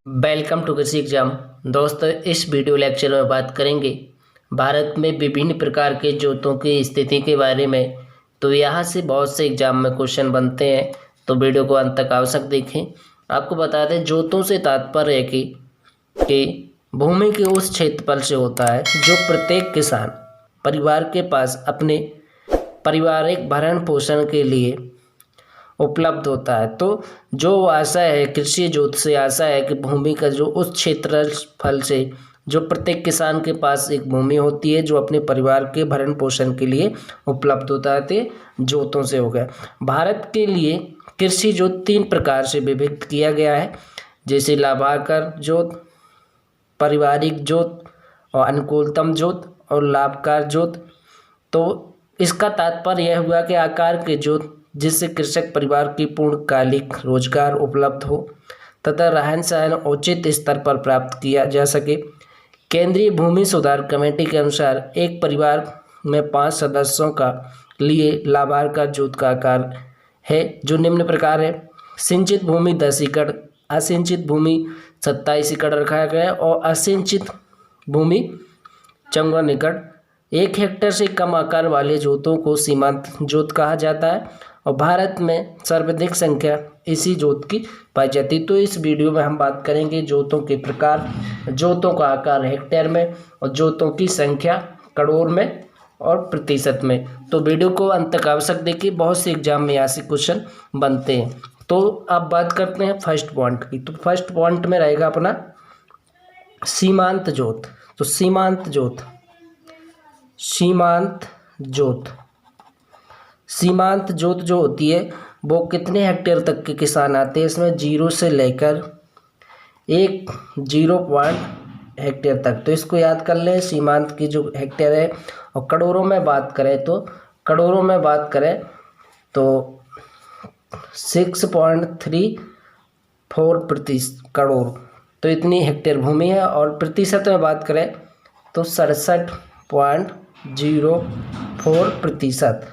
Welcome to कृषि exam. दोस्तों, इस वीडियो लेक्चर में बात करेंगे भारत में विभिन्न प्रकार के जोतों की स्थिति के बारे में। तो यहाँ से बहुत से एग्जाम में क्वेश्चन बनते हैं, तो वीडियो को अंत तक आवश्यक देखें। आपको बता दें, जोतों से तात्पर्य है कि भूमि के उस क्षेत्रफल से होता है जो प्रत्येक किसान परिवार के पास अपने पारिवारिक भरण पोषण के लिए उपलब्ध होता है। तो जो आशा है, कृषि जोत से आशा है कि भूमि का जो उस क्षेत्रफल से जो प्रत्येक किसान के पास एक भूमि होती है जो अपने परिवार के भरण पोषण के लिए उपलब्ध होता है, तो जोतों से हो गया। भारत के लिए कृषि जोत 3 प्रकार से विभक्त किया गया है, जैसे लाभाकर जोत, पारिवारिक जोत और अनुकूलतम जोत और लाभकार जोत। तो इसका तात्पर्य यह हुआ कि आकार के जोत जिससे कृषक परिवार की पूर्णकालिक रोजगार उपलब्ध हो तथा रहन सहन उचित स्तर पर प्राप्त किया जा सके। केंद्रीय भूमि सुधार कमेटी के अनुसार एक परिवार में 5 सदस्यों का लिए लाभाकार जोत का आकार है जो निम्न प्रकार है। सिंचित भूमि 10 एकड़, असिंचित भूमि 27 एकड़ रखा गया है और असिंचित भूमि 54 एकड़। 1 हेक्टेयर से कम आकार वाले जोतों को सीमांत जोत कहा जाता है और भारत में सर्वाधिक संख्या इसी जोत की पाई जाती है। तो इस वीडियो में हम बात करेंगे जोतों के प्रकार, जोतों का आकार हेक्टेयर में और जोतों की संख्या करोड़ में और प्रतिशत में। तो वीडियो को अंत तक आवश्यक देखिए, बहुत से एग्जाम में ऐसे क्वेश्चन बनते हैं। तो अब बात करते हैं फर्स्ट पॉइंट की। तो फर्स्ट पॉइंट में रहेगा अपना सीमांत जोत। तो सीमांत जोत जो होती है वो कितने हेक्टेयर तक के किसान आते हैं, इसमें 0 से लेकर 0 हेक्टेयर तक। तो इसको याद कर लें, सीमांत की जो हेक्टेयर है। और करोड़ों में बात करें तो 6.34 करोड़, तो इतनी हेक्टेयर भूमि है। और प्रतिशत में बात करें तो 67.04%।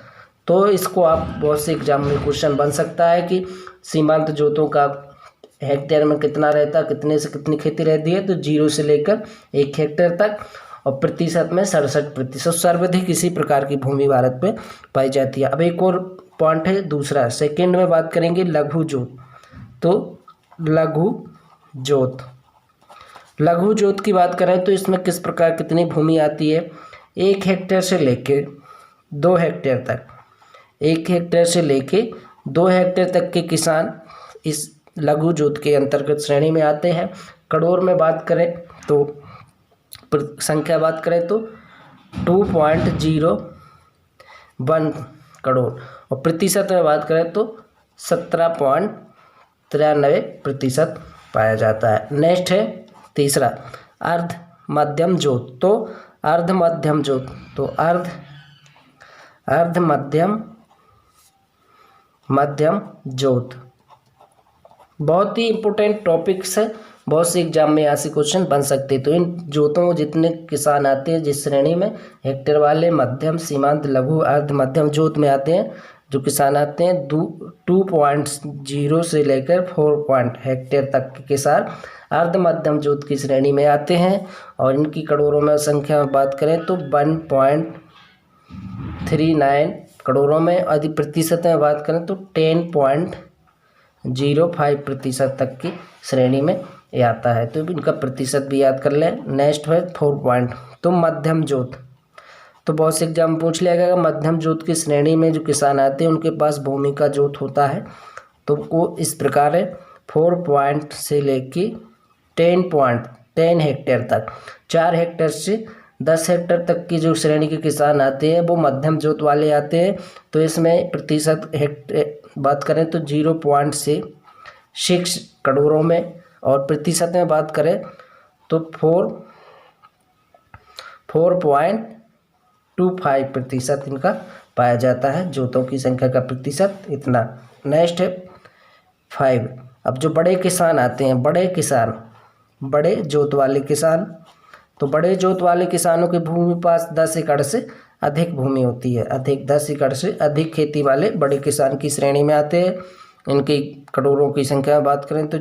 तो इसको आप बहुत से एग्जाम में क्वेश्चन बन सकता है कि सीमांत जोतों का हेक्टेयर में कितना रहता है, कितने से कितनी खेती रहती है। तो 0 से लेकर 1 हेक्टेयर तक और प्रतिशत में 67%। सर्वाधिक इसी प्रकार की भूमि भारत में पाई जाती है। अब एक और पॉइंट है दूसरा, सेकेंड में बात करेंगे लघु जोत। तो लघु जोत की बात करें तो इसमें किस प्रकार कितनी भूमि आती है। 1 हेक्टेयर से लेके 2 हेक्टेयर तक, 1 हेक्टेयर से लेके 2 हेक्टेयर तक के किसान इस लघु जोत के अंतर्गत श्रेणी में आते हैं। करोड़ में बात करें तो संख्या बात करें तो 2.01 करोड़ और प्रतिशत में बात करें तो 17.93% पाया जाता है। नेक्स्ट है तीसरा अर्ध मध्यम जोत। तो अर्ध मध्यम जोत बहुत ही इंपॉर्टेंट टॉपिक्स है, बहुत से एग्जाम में ऐसे क्वेश्चन बन सकते हैं। तो इन जोतों जितने किसान आते हैं जिस श्रेणी में हेक्टेयर वाले, मध्यम, सीमांत, लघु, अर्ध मध्यम जोत में आते हैं, जो किसान आते हैं 2.0 से लेकर 4 हेक्टेयर तक के किसान अर्ध मध्यम जोत की श्रेणी में आते हैं। और इनकी करोड़ों में संख्या में बात करें तो 1.39 करोड़ों में। यदि प्रतिशत में बात करें तो 10.05% तक की श्रेणी में आता है। तो इनका प्रतिशत भी याद कर लें। नेक्स्ट है 4 तो मध्यम जोत। तो बहुत से एग्जाम पूछ लिया गया, मध्यम जोत की श्रेणी में जो किसान आते हैं उनके पास भूमि का जोत होता है। तो वो इस प्रकार है 4 से लेके 10 हेक्टेयर तक, 4 हेक्टेयर से 10 हेक्टेयर तक की जो श्रेणी के किसान आते हैं वो मध्यम जोत वाले आते हैं। तो इसमें प्रतिशत बात करें तो 0.6 करोड़ों में और प्रतिशत में बात करें तो 4.25% इनका पाया जाता है। जोतों की संख्या का प्रतिशत इतना। नेक्स्ट है 5। अब जो बड़े किसान आते हैं, बड़े जोत वाले किसान। तो बड़े जोत वाले किसानों की भूमि पास 10 एकड़ से अधिक भूमि होती है। 10 एकड़ से अधिक खेती वाले बड़े किसान की श्रेणी में आते हैं। इनकी करोड़ों की संख्या में बात करें तो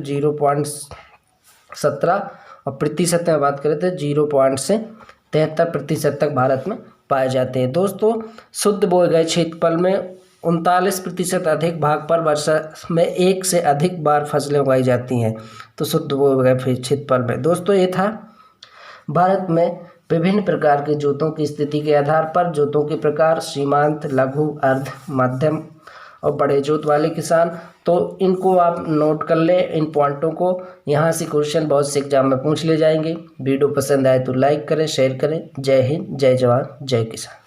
17 और प्रतिशत में बात करें तो 0.73% तक भारत में पाए जाते हैं। दोस्तों शुद्ध बोए गए क्षेत्रफल में 39% अधिक भाग पर वर्षा में एक से अधिक बार फसलें उगाई जाती हैं। तो शुद्ध बोए गए क्षेत्रफल में दोस्तों ये था भारत में विभिन्न प्रकार के जोतों की स्थिति के आधार पर जोतों के प्रकार, सीमांत, लघु, अर्ध, मध्यम और बड़े जोत वाले किसान। तो इनको आप नोट कर ले, इन पॉइंटों को। यहाँ से क्वेश्चन बहुत से एग्जाम में पूछ ले जाएंगे। वीडियो पसंद आए तो लाइक करें, शेयर करें। जय हिंद, जय जवान, जय किसान।